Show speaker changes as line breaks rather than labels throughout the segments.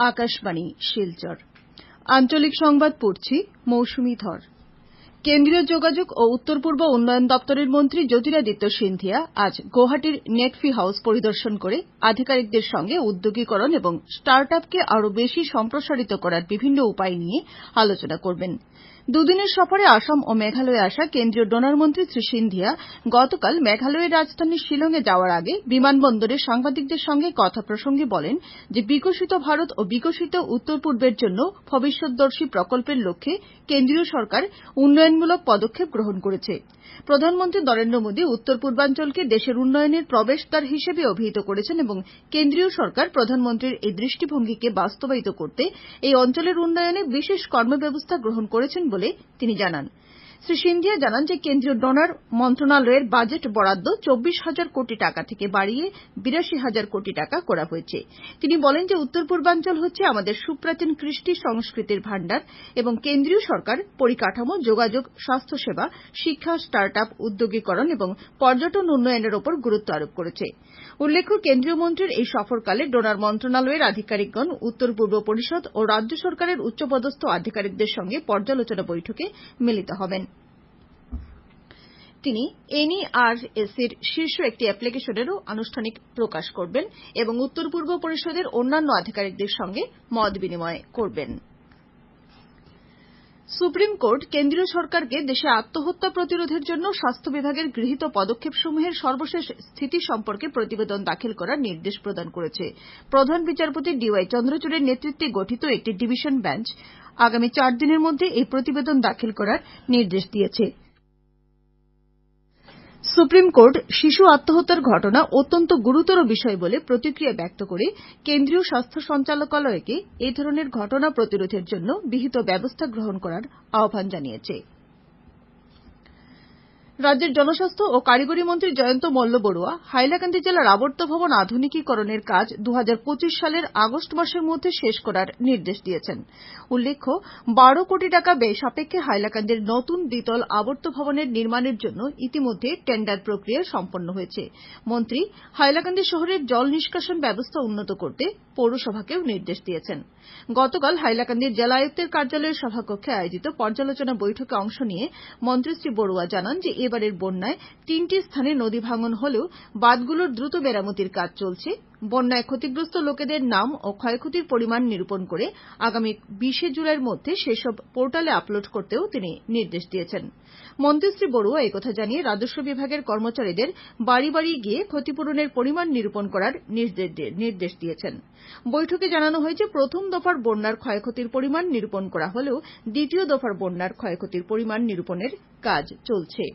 আকাশবাণী শিলচর আঞ্চলিক সংবাদ পড়ছি মৌসুমী ধর। কেন্দ্রীয় যোগাযোগ ও উত্তর পূর্ব উন্নয়ন দপ্তরের মন্ত্রী জ্যোতিরাদিত্য সিন্ধিয়া আজ গৌহাটির নেটফি হাউস পরিদর্শন করে আধিকারিকদের সঙ্গে উদ্যোগীকরণ এবং স্টার্ট আপকে আরও বেশি সম্প্রসারিত করার বিভিন্ন উপায় নিয়ে আলোচনা করবেন। দুদিনের সফরে আসাম ও মেঘালয়ে আসা কেন্দ্রীয় ডোনার মন্ত্রী শ্রী সিন্ধিয়া গতকাল মেঘালয়ের রাজধানী শিলংয়ে যাওয়ার আগে বিমানবন্দরে সাংবাদিকদের সঙ্গে কথা প্রসঙ্গে বলেন যে বিকশিত ভারত ও বিকশিত উত্তর পূর্বের জন্য ভবিষ্যৎদর্শী প্রকল্পের লক্ষ্যে কেন্দ্রীয় সরকার উন্নয়নমূলক পদক্ষেপ গ্রহণ করেছে। প্রধানমন্ত্রী নরেন্দ্র মোদী উত্তর পূর্বাঞ্চলকে দেশের উন্নয়নের প্রবেশদ্বার হিসেবে অভিহিত করেছেন এবং কেন্দ্রীয় সরকার প্রধানমন্ত্রীর এই দৃষ্টিভঙ্গিকে বাস্তবায়িত করতে এই অঞ্চলের উন্নয়নে বিশেষ কর্মব্যবস্থা গ্রহণ করেছেন বলে তিনি জানান। শ্রী সিন্ধিয়া জানান যে কেন্দ্রীয় ডোনার মন্ত্রণালয়ের বাজেট বরাদ্দ 24,000 কোটি টাকা থেকে বাড়িয়ে 82,000 কোটি টাকা করা হয়েছে। তিনি বলেন যে উত্তর পূর্বাঞ্চল হচ্ছে আমাদের সুপ্রাচীন কৃষ্টি সংস্কৃতির ভাণ্ডার এবং কেন্দ্রীয় সরকার পরিকাঠামো, যোগাযোগ, স্বাস্থ্যসেবা, শিক্ষা, স্টার্ট আপ, উদ্যোগীকরণ এবং পর্যটন উন্নয়নের ওপর গুরুত্ব আরোপ করেছে। উল্লেখ্য, কেন্দ্রীয় মন্ত্রীর এই সফরকালে ডোনার মন্ত্রণালয়ের আধিকারিকগণ উত্তর পূর্ব পরিষদ ও রাজ্য সরকারের উচ্চপদস্থ আধিকারিকদের সঙ্গে পর্যালোচনা বৈঠকে মিলিত হবেন। তিনি এনইআরএস-এর শীর্ষ একটি অ্যাপ্লিকেশনেরও আনুষ্ঠানিক প্রকাশ করবেন এবং উত্তর পূর্ব পরিষদের অন্যান্য আধিকারিকদের সঙ্গে মত বিনিময় করবেন। সুপ্রিম কোর্ট কেন্দ্রীয় সরকারকে দেশে আত্মহত্যা প্রতিরোধের জন্য স্বাস্থ্য বিভাগের গৃহীত পদক্ষেপসমূহের সর্বশেষ স্থিতি সম্পর্কে প্রতিবেদন দাখিল করার নির্দেশ প্রদান করেছে। প্রধান বিচারপতি ডিওয়াই চন্দ্রচূড়ের নেতৃত্বে গঠিত একটি ডিভিশন বেঞ্চ আগামী 4 দিনের মধ্যে এই প্রতিবেদন দাখিল করার নির্দেশ দিয়েছে। সুপ্রিম কোর্ট শিশু আত্মহত্যার ঘটনা অত্যন্ত গুরুতর বিষয় বলে প্রতিক্রিয়া ব্যক্ত করে কেন্দ্রীয় স্বাস্থ্য সঞ্চালকালয়কে এই ধরনের ঘটনা প্রতিরোধের জন্য বিহিত ব্যবস্থা গ্রহণ করার আহ্বান জানিয়েছে। রাজ্যের জনস্বাস্থ্য ও কারিগরি মন্ত্রী জয়ন্ত মল্ল বড়ুয়া হাইলাকান্দি জেলার আবর্ত ভবন আধুনিকীকরণের কাজ 2025 সালের আগস্ট মাসের মধ্যে শেষ করার নির্দেশ দিয়েছেন। উল্লেখ্য, 12 কোটি টাকা ব্যয় সাপেক্ষে হাইলাকান্দির নতুন দ্বিতল আবর্ত ভবনের নির্মাণের জন্য ইতিমধ্যে টেন্ডার প্রক্রিয়া সম্পন্ন হয়েছে। মন্ত্রী হাইলাকান্দি শহরের জল নিষ্কাশন ব্যবস্থা উন্নত করতে পৌরসভাকেও নির্দেশ দিয়েছেন। গতকাল হাইলাকান্দির জেলা আয়ুক্তের কার্যালয়ের সভাকক্ষে আয়োজিত পর্যালোচনা বৈঠকে অংশ নিয়ে মন্ত্রী শ্রী বড়ুয়া জানান যে এবারের বন্যায় 3টি স্থানে নদী ভাঙন হলেও বাঁধগুলোর দ্রুত মেরামতির কাজ চলছে। বন্যায় ক্ষতিগ্রস্ত লোকেদের নাম ও ক্ষয়ক্ষতির পরিমাণ নিরূপণ করে আগামী 20 জুলাইয়ের মধ্যে সেসব পোর্টালে আপলোড করতেও তিনি নির্দেশ দিয়েছেন। মন্ত্রী শ্রী বড়ুয়া একথা জানিয়ে রাজস্ব বিভাগের কর্মচারীদের বাড়ি বাড়ি গিয়ে ক্ষতিপূরণের পরিমাণ নিরূপণ করার নির্দেশ দিয়েছেন। বৈঠকে জানানো হয়েছে প্রথম দফার বন্যার ক্ষয়ক্ষতির পরিমাণ নিরূপণ করা হলেও দ্বিতীয় দফার বন্যার ক্ষয়ক্ষতির পরিমাণ নিরূপণের কাজ চলছে।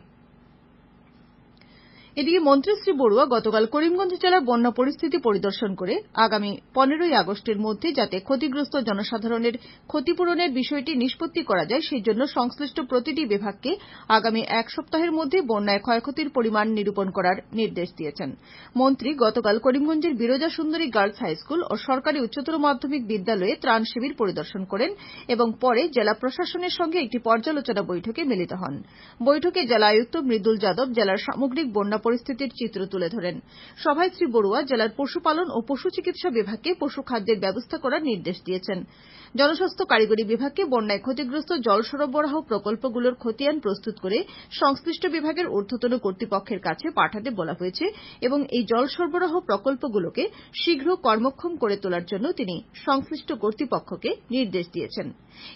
এদিকে মন্ত্রী শ্রী বড়ুয়া গতকাল করিমগঞ্জ জেলার বন্যা পরিস্থিতি পরিদর্শন করে আগামী 15 আগস্টের মধ্যে যাতে ক্ষতিগ্রস্ত জনসাধারণের ক্ষতিপূরণের বিষয়টি নিষ্পত্তি করা যায় সেই জন্য সংশ্লিষ্ট প্রতিটি বিভাগকে আগামী 1 সপ্তাহের মধ্যে বন্যায় ক্ষয়ক্ষতির পরিমাণ নিরূপণ করার নির্দেশ দিয়েছেন। মন্ত্রী গতকাল করিমগঞ্জের বিরজা সুন্দরী গার্লস হাইস্কুল ও সরকারি উচ্চতর মাধ্যমিক বিদ্যালয়ে ত্রাণ শিবির পরিদর্শন করেন এবং পরে জেলা প্রশাসনের সঙ্গে একটি পর্যালোচনা বৈঠকে মিলিত হন। বৈঠকে জেলা আয়ুক্ত মৃদুল যাদব জেলার সামগ্রিক বন্যা পরিস্থিতির চিত্র তুলে ধরেন। সভায় শ্রী বড়ুয়া জেলার পশুপালন ও পশু চিকিৎসা বিভাগকে পশু খাদ্যের ব্যবস্থা করার নির্দেশ দিয়েছেন। জনস্বাস্থ্য কারিগরি বিভাগকে বন্যায় ক্ষতিগ্রস্ত জল সরবরাহ প্রকল্পগুলোর খতিয়ান প্রস্তুত করে সংশ্লিষ্ট বিভাগের ঊর্ধ্বতন কর্তৃপক্ষের কাছে পাঠাতে বলা হয়েছে এবং এই জল সরবরাহ প্রকল্পগুলোকে শীঘ্র কর্মক্ষম করে তোলার জন্য তিনি সংশ্লিষ্ট কর্তৃপক্ষকে নির্দেশ দিয়েছেন।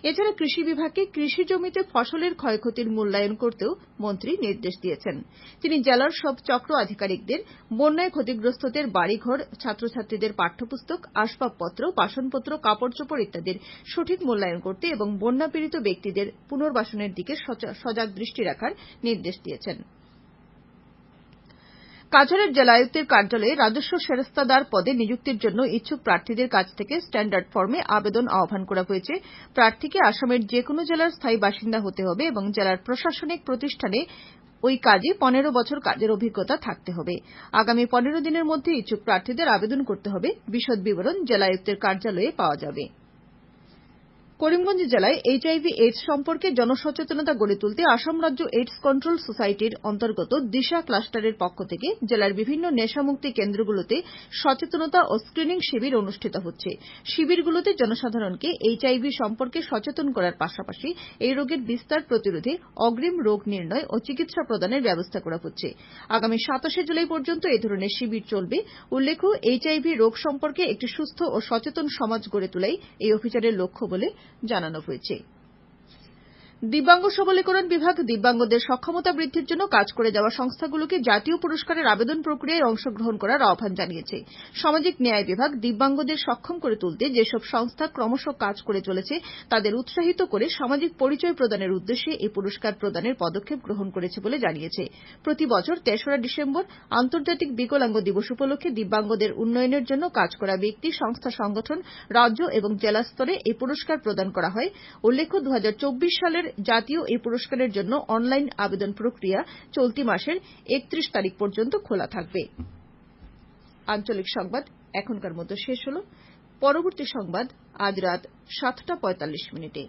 এছাড়া কৃষি বিভাগকে কৃষি জমিতে ফসলের ক্ষয়ক্ষতির মূল্যায়ন করতেও মন্ত্রী নির্দেশ দিয়েছেন। তিনি জেলার সব চক্র আধিকারিকদের বন্যায় ক্ষতিগ্রস্তদের বাড়িঘর, ছাত্রছাত্রীদের পাঠ্যপুস্তক, আসবাবপত্র, বাসনপত্র, কাপড়চোপড় ইত্যাদির সঠিক মূল্যায়ন করতে এবং বন্যাপীড়িত ব্যক্তিদের পুনর্বাসনের দিকে সজাগ দৃষ্টি রাখার নির্দেশ দিয়েছেন। কাছাড়ের জেলা আয়ুক্তের কার্যালয়ে রাজস্ব সেরেস্তাদার পদে নিযুক্তির জন্য ইচ্ছুক প্রার্থীদের কাছ থেকে স্ট্যান্ডার্ড ফর্মে আবেদন আহ্বান করা হয়েছে। প্রার্থীকে আসামের যেকোনো জেলার স্থায়ী বাসিন্দা হতে হবে এবং জেলার প্রশাসনিক প্রতিষ্ঠানে ওই কাজে 15 বছর কাজের অভিজ্ঞতা থাকতে হবে। আগামী 15 দিনের মধ্যে ইচ্ছুক প্রার্থীদের আবেদন করতে হবে। বিশদ বিবরণ জেলা আয়ুক্তের কার্যালয়ে পাওয়া যাবে। করিমগঞ্জ জেলায় এইচআইভি/এইডস সম্পর্কে জনসচেতনতা গড়ে তুলতে আসাম রাজ্য এইডস কন্ট্রোল সোসাইটির অন্তর্গত দিশা ক্লাস্টারের পক্ষ থেকে জেলার বিভিন্ন নেশামুক্তি কেন্দ্রগুলোতে সচেতনতা ও স্ক্রিনিং শিবির অনুষ্ঠিত হচ্ছে। শিবিরগুলোতে জনসাধারণকে এইচআইভি সম্পর্কে সচেতন করার পাশাপাশি এই রোগের বিস্তার প্রতিরোধে অগ্রিম রোগ নির্ণয় ও চিকিৎসা প্রদানের ব্যবস্থা করা হচ্ছে। আগামী 27 জুলাই পর্যন্ত এই ধরনের শিবির চলবে। উল্লেখ্য, এইচআইভি রোগ সম্পর্কে একটি সুস্থ ও সচেতন সমাজ গড়ে তোলাই এই অভিযানের লক্ষ্য বলে জানানো হয়েছে। দিব্যাঙ্গ সবলীকরণ বিভাগ দিব্যাঙ্গদের সক্ষমতা বৃদ্ধির জন্য কাজ করে যাওয়া সংস্থাগুলোকে জাতীয় পুরস্কারের আবেদন প্রক্রিয়ায় অংশগ্রহণ করার আহ্বান জানিয়েছে। সামাজিক ন্যায় বিভাগ দিব্যাঙ্গদের সক্ষম করে তুলতে যেসব সংস্থা ক্রমশ কাজ করে চলেছে তাদের উৎসাহিত করে সামাজিক পরিচয় প্রদানের উদ্দেশ্যে এই পুরস্কার প্রদানের পদক্ষেপ গ্রহণ করেছে বলে জানিয়েছে। প্রতি বছর ৩রা ডিসেম্বর আন্তর্জাতিক বিকলাঙ্গ দিবস উপলক্ষে দিব্যাঙ্গদের উন্নয়নের জন্য কাজ করা ব্যক্তি, সংস্থা, সংগঠন, রাজ্য এবং জেলা স্তরে এই পুরস্কার প্রদান করা হয়। উল্লেখ্য, 2024 সালের জাতীয় এই পুরস্কারের জন্য অনলাইন আবেদন প্রক্রিয়া চলতি মাসের 31 তারিখ পর্যন্ত খোলা থাকবে। আঞ্চলিক সংবাদ এখনকার মতো শেষ হল। পরবর্তী সংবাদ আজ রাত 7:45 মিনিটে।